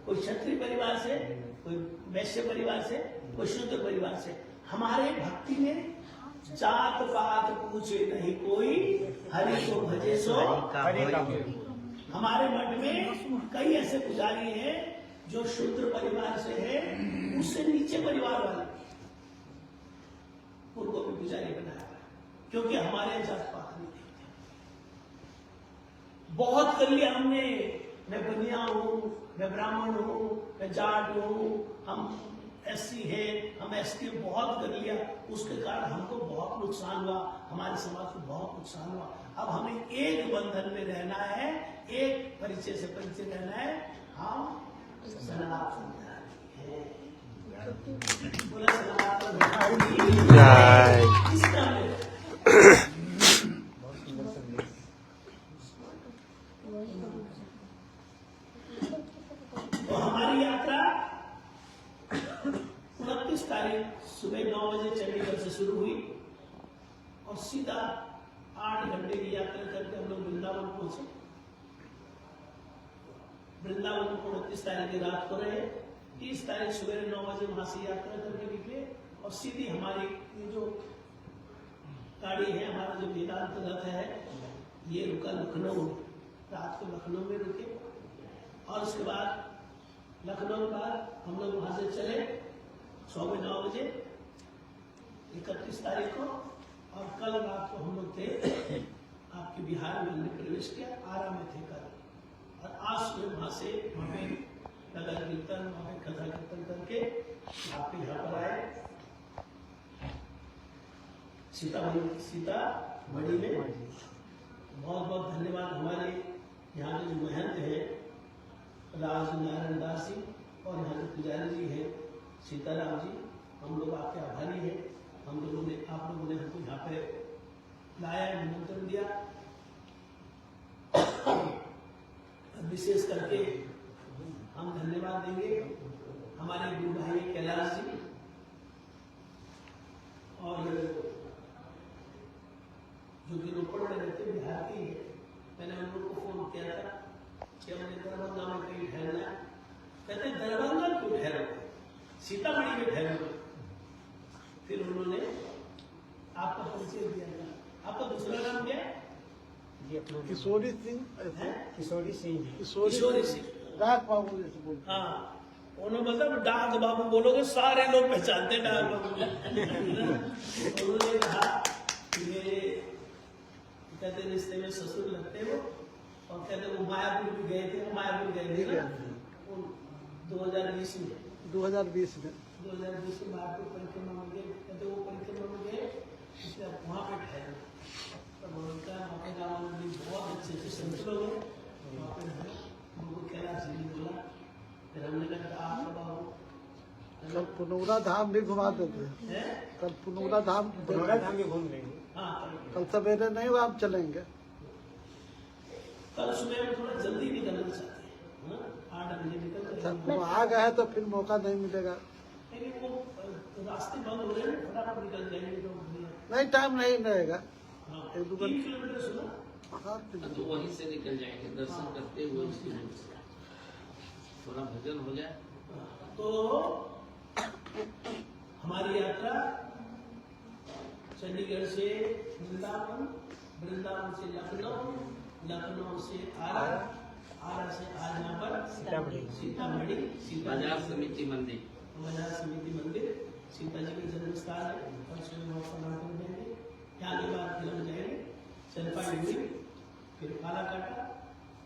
कोई क्षत्रिय परिवार से, कोई वैश्य परिवार से, कोई शूद्र परिवार से। हमारे भक्ति में जात पात पूछे नहीं कोई, हरि को भजे सो हरि का। हमारे मठ में कई ऐसे पुजारी हैं जो शूद्र परिवार से है, उससे नीचे परिवार वाले, उनको भी पुजारी बनाया, क्योंकि हमारे जात पात नहीं देखते। बहुत कर लिया हमने, मैं बनिया हूं, मैं ब्राह्मण हूं, मैं जाट हूं, हम एससी है, हम एसटी, बहुत कर लिया। उसके कारण हमको बहुत नुकसान हुआ, हमारे समाज को बहुत नुकसान हुआ। अब हमें एक बंधन में रहना है, एक परिचय से परिचय रहना है। हम सनातन धर्म है, बोला सनातन धर्म। इसका तो हमारी यात्रा 29 तारीख सुबह 9 बजे चंडीगढ़ से शुरू हुई और सीधा 8 घंटे की यात्रा करके हम लोग वृंदावन पहुंचे। वृंदावन को 29 तारीख की रात को रहे, 30 तारीख सुबह 9 बजे वहां से यात्रा करके निकले और सीधी हमारी ये जो गाड़ी है, हमारा जो वेदांत रथ है, ये रुका लखनऊ। रात को लखनऊ में रुके और उसके बाद लखनऊ के बाद हम लोग वहां से चले सुबह 9 बजे 31 तारीख को। और कल रात को हम लोग थे आपके बिहार में, हमने प्रवेश किया, आरा में थे कल। और आज सुबह वहां से हमें नगर कीर्तन, हमें कथा कीर्तन करके आपके यहाँ पर आए सीतामढ़ी में। बहुत बहुत धन्यवाद हमारे यहाँ के जो महंत है राज नारायण दास जी और यहाँ के पुजारी जी है सीताराम जी, हम लोग आपके आभारी हैं। हम लोगों ने, आप लोगों ने हमको यहाँ पे लाया, निमंत्रण दिया। विशेष करके हम धन्यवाद देंगे हमारे गुरु भाई कैलाश जी, मेरे बिहार के ही है, मैंने उन लोगों को फोन किया था कि हमने दरभंगा में कहीं ठहरना है। कहते दरभंगा क्यों ठहरो, सीतामढ़ी में ठहरो। फिर उन्होंने आपका परिचय दिया था। आपका दूसरा नाम क्या है? जी अपना किशोरी सिंह किशोरी सिंह जी। किशोरी सिंह। डाक बाबू जैसे बोलते हाँ, उन्होंने मतलब डाक बाबू बोलोगे सारे लोग पहचानते हैं डाक बाबू को। उन्होंने कहा कि ये कहते रिश्ते में ससुर लगते हो, और कहते वो मायापुर भी गए थे, मायापुर गए थे ना 2020 में 2020 में 2020 में मायापुर परिक्रमा में गए। कहते वो परिक्रमा में गए, इसलिए आप वहाँ पे ठहरे। तब उनका वहाँ पे गाँव में भी बहुत अच्छे अच्छे संत लोग हैं, वहाँ पे ठहरे। उनको कैलाश जी ने बोला, फिर हमने कहा आप कब आओ? कल पुनौरा धाम भी घुमा देते हैं। हैं? कल पुनौरा धाम पुनौरा धाम भी घूम लेंगे। हाँ, कल सवेरे नहीं हुआ, आप चलेंगे। कल सुबह में थोड़ा जल्दी निकलना चाहते हैं, हाँ? 8 बजे निकल अच्छा, जाएंगे। वो आ गए तो फिर मौका नहीं मिलेगा। लेकिन वो रास्ते बंद हो रहे हैं, फटाफट निकल जाएंगे तो बढ़िया। नहीं, टाइम नहीं रहेगा। हाँ, 1-2 3 किलोमीटर सुना। हाँ, तो वहीं से निकल जाएंगे दर्शन करते हुए, उसकी रोड से थोड़ा भजन हो जाए। तो हमारी यात्रा चंडीगढ़ से वृंदावन, वृंदावन से लखनऊ, लखनऊ से आरा, आरा से आज यहाँ पर सीतामढ़ी, बाजार समिति मंदिर, बाजार समिति मंदिर, सीता जी के जन्म स्थान है, और उसमें वहाँ प्रणाम कर देंगे। यहाँ के बाद फिर हम जाएंगे जलपाईगुड़ी, फिर कालाकाटा,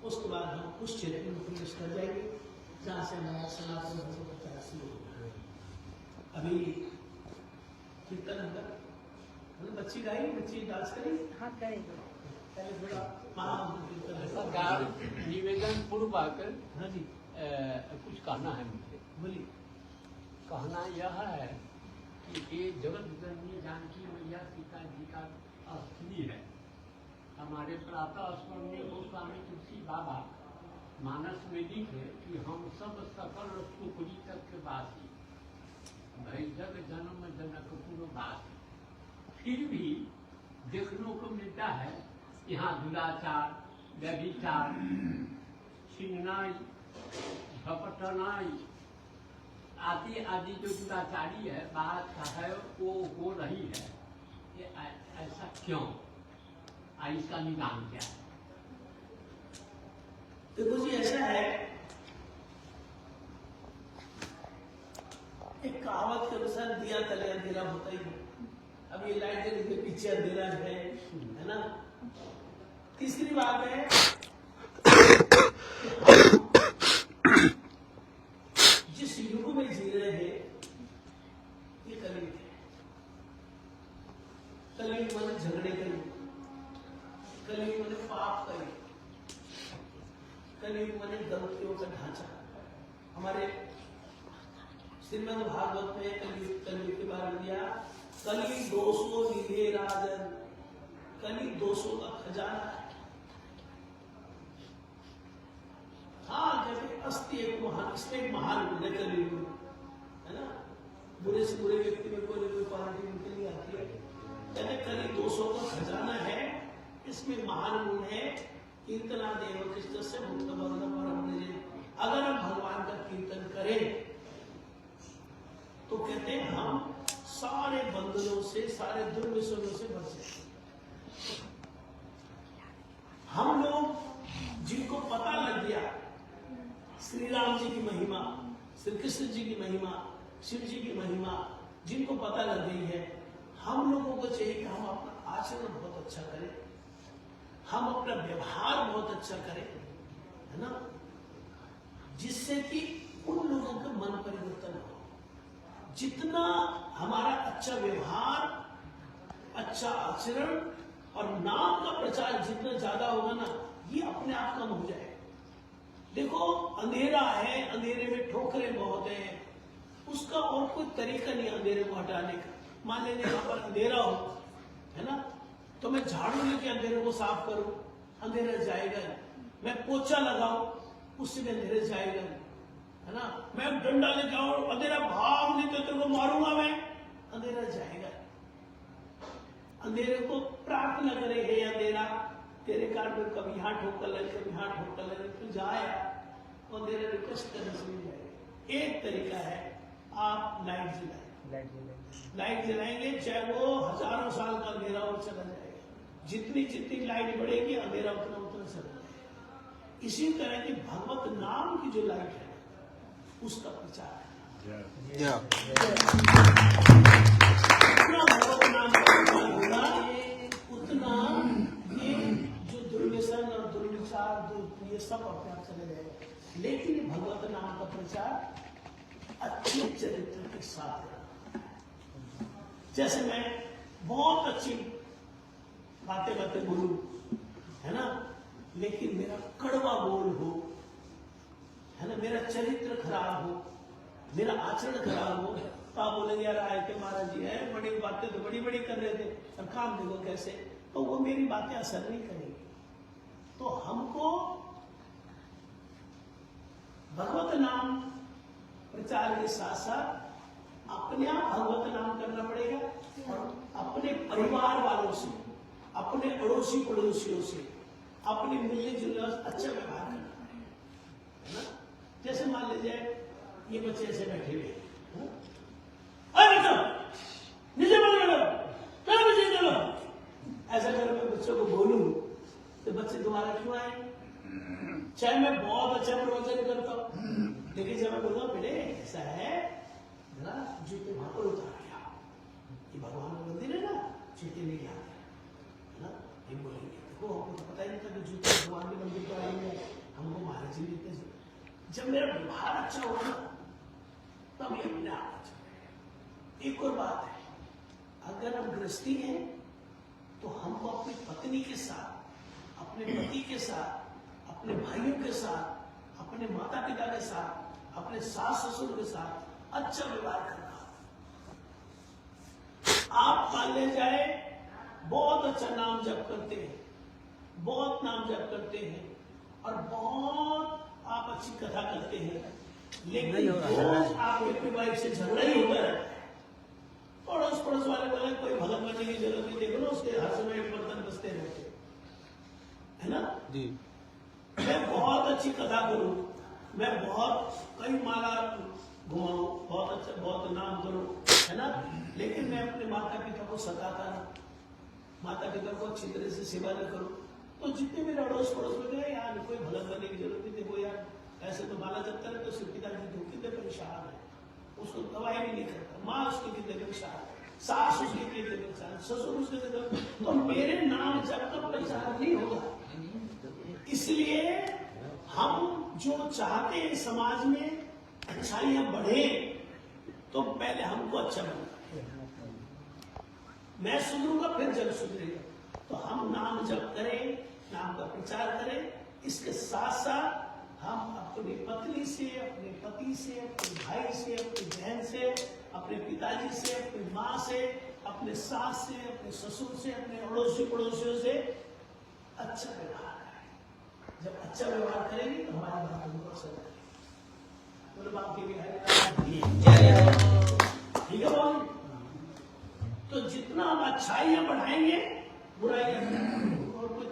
उसके बाद हम उस क्षेत्र में प्रवेश कर जाएंगे जहाँ से हमारा सनातन धर्म का प्रचार शुरू होगा। अभी कीर्तन होगा, मतलब बच्ची गाएगी, बच्ची डांस करेगी। हाँ करेंगे। पहले थोड़ा महामंत्र कीर्तन सरकार होगा। निवेदन पूर्वक हाँ जी, कुछ कहना है मुझे। बोलिए। कहना यह है कि ये जगत जननी जानकी मैया सीता जी का असली है। हमारे प्रातः स्मरणीय गोस्वामी तुलसी बाबा मानस में लिखे कि हम सब सकल सुखरी तक के वासी, भाई जग जन्म जनकपुर वासी। फिर भी देखने को मिलता है यहाँ दुराचार, व्यभिचार, छीननाई, झपटनाई आदि आदि जो दुराचारी है बात है वो हो रही है। ये ऐसा क्यों? इसका निदान क्या है? देखो जी, ऐसा है, एक कहावत के अनुसार दिया तले अंधेरा होता ही है। अब ये लाइट जल के पीछे अंधेरा है ना। तीसरी बात है, जिस युग में जी रहे हैं ये कलयुग है। कलयुग माने झगड़े का युग, कलयुग माने पाप का युग, कलयुग माने गलतियों का ढांचा। हमारे श्रीमद् भागवत में कलयुग के बारे में दिया, कली दोषों निधे राजन, कली दोषों का खजाना है। हाँ, जैसे अस्थि एक महान, इसमें एक महान गुण है कलयुग, है ना। बुरे से बुरे व्यक्ति में कोई ना कोई क्वालिटी निकल नहीं आती है। कहते कली दोषों का खजाना है, इसमें महान गुण है कीर्तना देव कृष्ण से मुक्त बंध परम निजे। अगर हम भगवान का कीर्तन करें तो कहते हैं हम सारे बंधनों से, सारे दुर्व्यसनों से बच जाए। हम लोग जिनको पता लग गया श्री राम जी की महिमा, श्री कृष्ण जी की महिमा, शिव जी की महिमा, जिनको पता लग गई है, हम लोगों को चाहिए कि हम अपना आचरण बहुत अच्छा करें, हम अपना व्यवहार बहुत अच्छा करें, है ना, जिससे कि उन लोगों का मन परिवर्तन हो। जितना हमारा अच्छा व्यवहार, अच्छा आचरण और नाम का प्रचार जितना ज्यादा होगा ना, ये अपने आप कम हो जाए। देखो, अंधेरा है, अंधेरे में ठोकरें बहुत है, उसका और कोई तरीका नहीं अंधेरे को हटाने का। मान लेंगे यहाँ पर अंधेरा हो, है ना, तो मैं झाड़ू लेके अंधेरे को साफ करूं, अंधेरा जाएगा। मैं पोछा लगाऊं, उससे भी अंधेरे जाएगा, है ना। मैं डंडा लेके आऊं, अंधेरा भाग नहीं तो तेरे को मारूंगा मैं, अंधेरा जाएगा। अंधेरे को प्रार्थना करे, हे अंधेरा तेरे कार्ड में कभी यहाँ ठोकर लगे, कभी यहाँ ठोकर लगे, तो जाया और तेरे रिक्वेस्ट करने से मिल जाएगा। एक तरीका है, आप लाइट जलाएं। लाइट जलाएंगे चाहे वो हजारों साल का अंधेरा और चला जाएगा। जितनी जितनी लाइट बढ़ेगी अंधेरा उतना उतना चला जाएगा। इसी तरह की भगवत नाम की जो लाइट है उसका प्रचार है। जितना भगवत नाम का प्रचार होगा उतना ये जो दुर्व्यसन और दुर्विचार ये सब अपने आप चले जाएगा। लेकिन भगवत नाम का प्रचार अच्छे चरित्र के साथ है। जैसे मैं बहुत अच्छी बातें बोलूं, है ना, लेकिन मेरा कड़वा बोल हो, है ना, मेरा चरित्र खराब हो, मेरा आचरण खराब हो, तो आप बोलेंगे यार आए के महाराज जी है, बड़ी बातें तो बड़ी बड़ी कर रहे थे और काम देखो कैसे, तो वो मेरी बातें असर नहीं करेंगी। तो हमको भगवत नाम प्रचार के साथ साथ अपने आप भगवत नाम करना पड़ेगा और अपने परिवार वालों से, अपने अड़ोसी पड़ोसियों से, अपने मिलने जुलने से अच्छा व्यवहार करना पड़ेगा, है ना। जैसे मान लीजिए ये बच्चे ऐसे बैठे हुए, नीचे चलो, ऐसा अगर मैं बच्चों को बोलूं तो बच्चे तुम्हारा क्यों आए? चाहे मैं बहुत अच्छा प्रवचन करता हूं, लेकिन जब मैं बोलूँ बेटे ऐसा है ना, जूते वहां पर उतार गया, ये भगवान का मंदिर है ना, जूते नहीं आ गया, ये बोलेंगे देखो हमको तो पता ही नहीं था कि जूते भगवान के मंदिर पर आएंगे, हमको महाराज जी लेते। जब मेरा व्यवहार अच्छा होगा तब ये अपने आप अच्छा। एक और बात है, अगर हम गृहस्थी हैं तो हमको अपनी पत्नी के साथ, अपने पति के साथ, अपने भाइयों के साथ, अपने माता पिता के साथ, अपने सास ससुर के साथ अच्छा व्यवहार करना। आप मान ले जाए बहुत अच्छा नाम जप करते हैं, बहुत नाम जप करते हैं और बहुत आप अच्छी कथा करते हैं, लेकिन रोज आपके वाइफ से झगड़ा ही होता रहता है। पड़ोस पड़ोस वाले बोले कोई भगत बनने की जरूरत नहीं, देखो ना उसके हाथ में बर्तन बसते रहते, है ना जी। मैं बहुत अच्छी कथा करूं, मैं बहुत कई माला घुमाऊं, बहुत अच्छा बहुत नाम करूं, है ना, लेकिन मैं अपने माता पिता को सताता ना, माता पिता को अच्छी तरह से सेवा न करूं, तो जितने मेरे अड़ोस पड़ोस में गए यार कोई भगत बनने की जरूरत नहीं, देखो यार ऐसे तो माला जपता है तो उसके पिताजी तो कितने परेशान है, उसको दवाई भी नहीं करता, माँ उसके कितने परेशान है, सास उसके कितने परेशान, ससुर उसके कितने, तो मेरे नाम जब तक प्रचार नहीं होगा। इसलिए हम जो चाहते हैं समाज में अच्छाइयां बढ़े तो पहले हमको अच्छा बनना, मैं सुधरूंगा फिर जग सुधरेगा। तो हम नाम जप करें, नाम का प्रचार करें, इसके साथ साथ हम अपनी पत्नी से, अपने पति से, अपने भाई से, अपनी बहन से, अपने पिताजी से, अपनी माँ से, अपने सास से, अपने ससुर से, अपने अड़ोसी पड़ोसियों से अच्छा व्यवहार करें। जब अच्छा व्यवहार करेंगे तो हमारी बात हमको असर करेगी। बोलो बाप की ठीक है बोल। तो जितना हम अच्छाइयां बढ़ाएंगे बुराइयां और कोई